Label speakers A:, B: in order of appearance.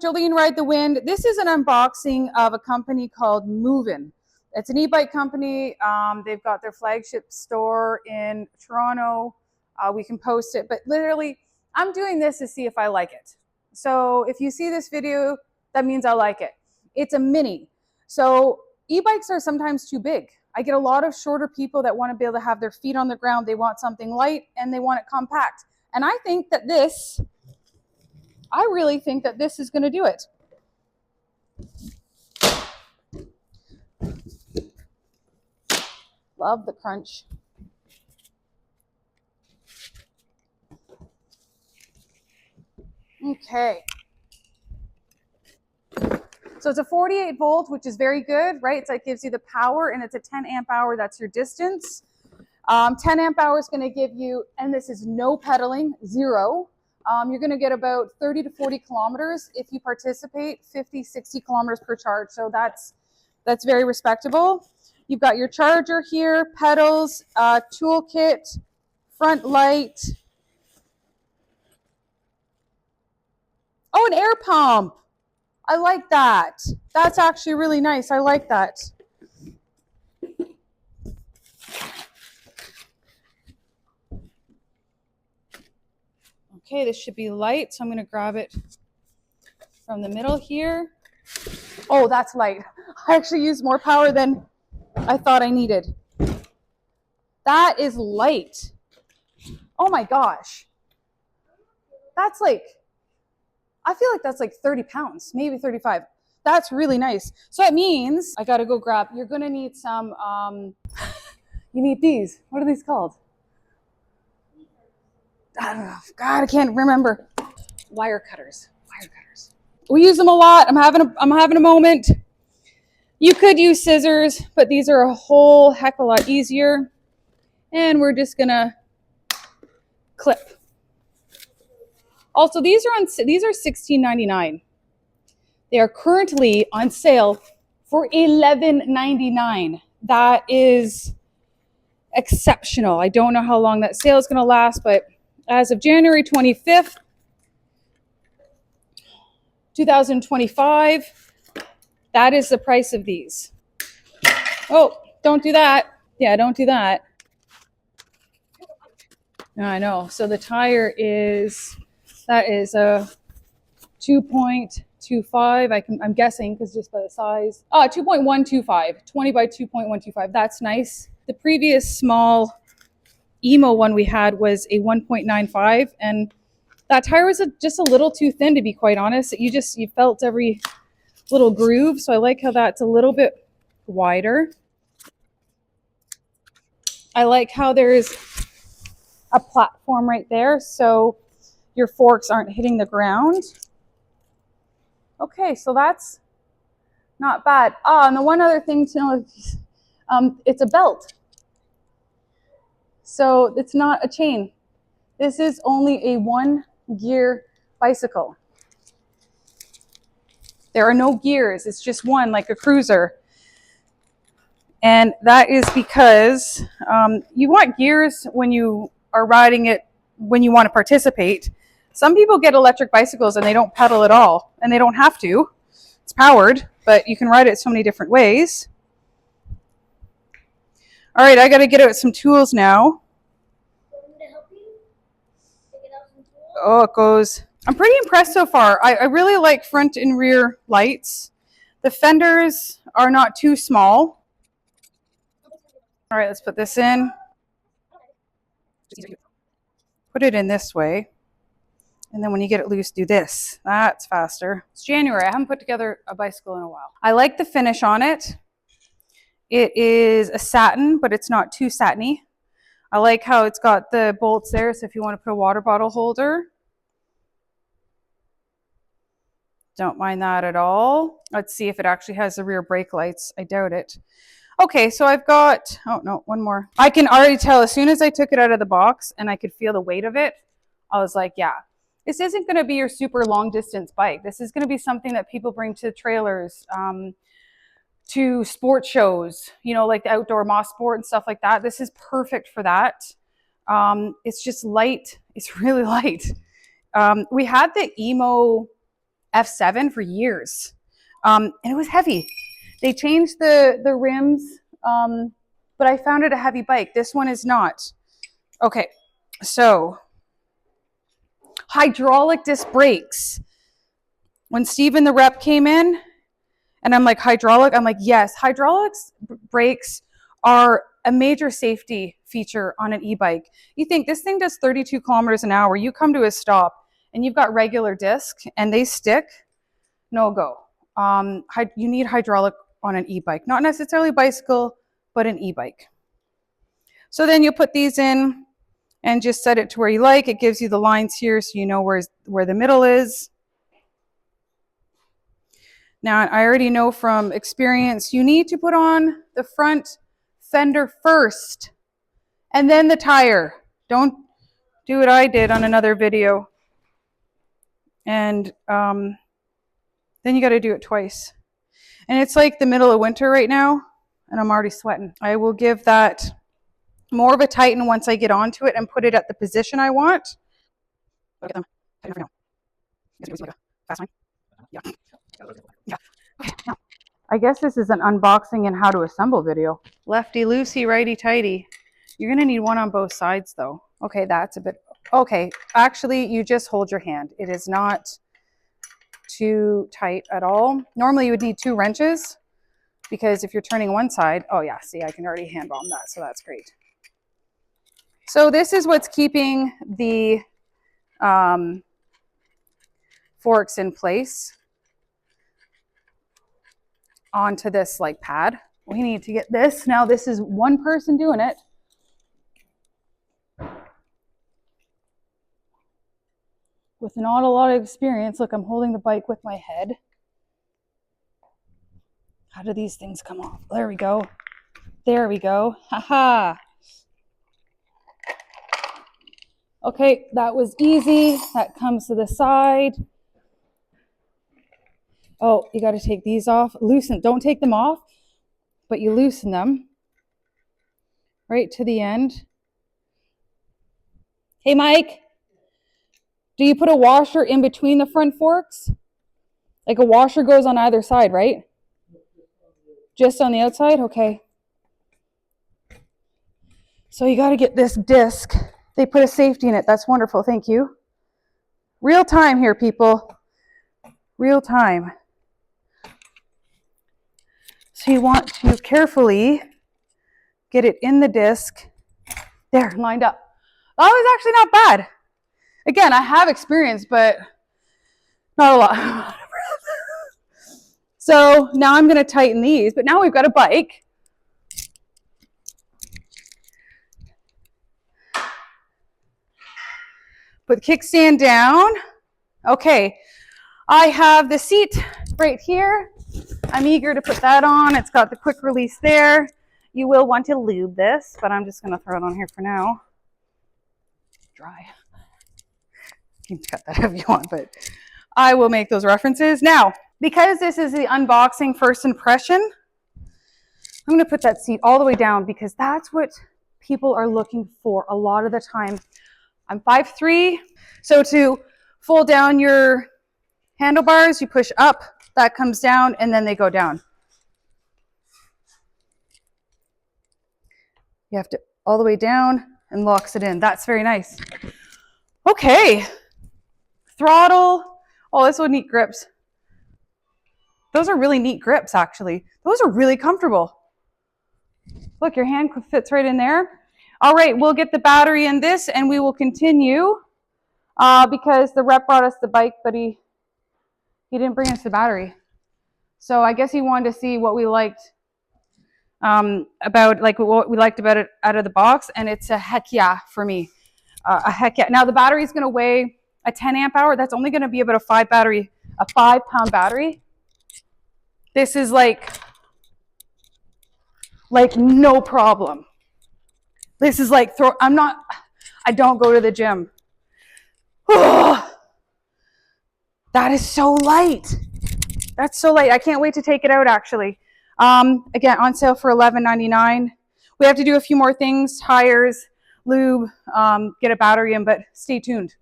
A: Jolene Ride the Wind. This is an unboxing of a company called Movin. It's an e-bike company. They've got their flagship store in Toronto. We can post it, but literally I'm doing this to see if I like it. So if you see this video, that means I like it. It's a mini. So e-bikes are sometimes too big. I get a lot of shorter people that want to be able to have their feet on the ground. They want something light and they want it compact. And I really think that this is going to do it. Love the crunch. Okay. So it's a 48 volt, which is very good, right? So it gives you the power, and it's a 10 amp hour. That's your distance. 10 amp hour is going to give you, and this is no pedaling, zero. You're going to get about 30 to 40 kilometers if you participate, 50, 60 kilometers per charge. So that's very respectable. You've got your charger here, pedals, toolkit, front light. Oh, an air pump. I like that. That's actually really nice. I like that. Okay, this should be light, so I'm going to grab it from the middle here. Oh, that's light. I actually used more power than I thought I needed. That is light. Oh my gosh. That's like, I feel like that's like 30 pounds, maybe 35. That's really nice. So it means I got to go grab, you're going to need some, you need these. What are these called? I don't know. God, I can't remember. Wire cutters. Wire cutters. We use them a lot. I'm having a moment. You could use scissors, but these are a whole heck of a lot easier. And we're just gonna clip. Also, these are $16.99. They are currently on sale for $11.99. That is exceptional. I don't know how long that sale is going to last, but as of January 25th, 2025, that is the price of these. Oh, don't do that. Yeah, don't do that. I know. So the tire that is a 2.25. I'm guessing because just by the size. 2.125, 20 by 2.125. That's nice. The previous small emo one we had was a 1.95, and that tire was just a little too thin, to be quite honest. You felt every little groove. So I like how that's a little bit wider. I like how there's a platform right there, so your forks aren't hitting the ground. Okay, so that's not bad. And the one other thing to know, it's a belt. So it's not a chain. This is only a one-gear bicycle. There are no gears. It's just one, like a cruiser. And that is because you want gears when you are riding it, when you want to participate. Some people get electric bicycles and they don't pedal at all, and they don't have to. It's powered, but you can ride it so many different ways. All right, I got to get out some tools now. Oh, it goes. I'm pretty impressed so far. I really like front and rear lights. The fenders are not too small. All right, let's put this in. Put it in this way. And then when you get it loose, do this. That's faster. It's January. I haven't put together a bicycle in a while. I like the finish on it. It is a satin, but it's not too satiny. I like how it's got the bolts there, so if you want to put a water bottle holder, don't mind that at all. Let's see if it actually has the rear brake lights. I doubt it. Okay, so I've got, oh no, one more. I can already tell as soon as I took it out of the box and I could feel the weight of it, I was like, yeah, this isn't going to be your super long distance bike. This is going to be something that people bring to trailers, to sport shows, you know, like the outdoor moss sport and stuff like that. This is perfect for that. It's just light. It's really light. We had the emo F7 for years. And it was heavy. They changed the rims, but I found it a heavy bike. This one is not. Okay, so hydraulic disc brakes. When Steven the rep came in and I'm like, hydraulic, I'm like, yes, hydraulic brakes are a major safety feature on an e-bike. You think this thing does 32 kilometers an hour, you come to a stop and you've got regular disc and they stick, no go. You need hydraulic on an e-bike, not necessarily bicycle, but an e-bike. So then you put these in and just set it to where you like. It gives you the lines here so you know where the middle is. Now, I already know from experience, you need to put on the front fender first and then the tire. Don't do what I did on another video. And then you got to do it twice. And it's like the middle of winter right now, and I'm already sweating. I will give that more of a tighten once I get onto it and put it at the position I want. Look at them. Tighten for now. Is it like a fast line? Yeah. Yeah. Okay, now, I guess this is an unboxing and how to assemble video. Lefty loosey, righty tighty. You're gonna need one on both sides though. Okay, that's a bit, okay. Actually, you just hold your hand. It is not too tight at all. Normally you would need 2 wrenches because if you're turning one side, oh yeah, see, I can already hand bomb that, so that's great. So this is what's keeping the forks in place onto this like pad. We need to get this. Now this is one person doing it. With not a lot of experience. Look, I'm holding the bike with my head. How do these things come off? There we go. There we go. Haha. Okay, that was easy. That comes to the side. Oh, you got to take these off. Loosen. Don't take them off, but you loosen them right to the end. Hey, Mike. Do you put a washer in between the front forks? Like a washer goes on either side, right? Just on the outside? Okay. So you got to get this disc. They put a safety in it. That's wonderful. Thank you. Real time here, people. Real time. So you want to carefully get it in the disc. There, lined up. That was actually not bad. Again, I have experience, but not a lot. So now I'm going to tighten these, but now we've got a bike. Put the kickstand down. Okay, I have the seat right here. I'm eager to put that on. It's got the quick release there. You will want to lube this, but I'm just going to throw it on here for now. Dry. You can cut that if you want, but I will make those references. Now, because this is the unboxing first impression, I'm going to put that seat all the way down because that's what people are looking for a lot of the time. I'm 5'3", so to fold down your handlebars, you push up, that comes down, and then they go down. You have to all the way down and locks it in. That's very nice. Okay. Throttle. Oh, those are neat grips. Those are really neat grips, actually. Those are really comfortable. Look, your hand fits right in there. All right, we'll get the battery in this and we will continue because the rep brought us the bike, but he didn't bring us the battery. So I guess he wanted to see what we liked about it out of the box, and it's a heck yeah for me. A heck yeah. Now the battery is going to weigh a 10 amp hour. That's only going to be about a 5-pound battery. This is like no problem. This is like I don't go to the gym. Oh, that is so light. That's so light. I can't wait to take it out actually. Again, on sale for $11.99. We have to do a few more things, tires, lube, get a battery in, but stay tuned.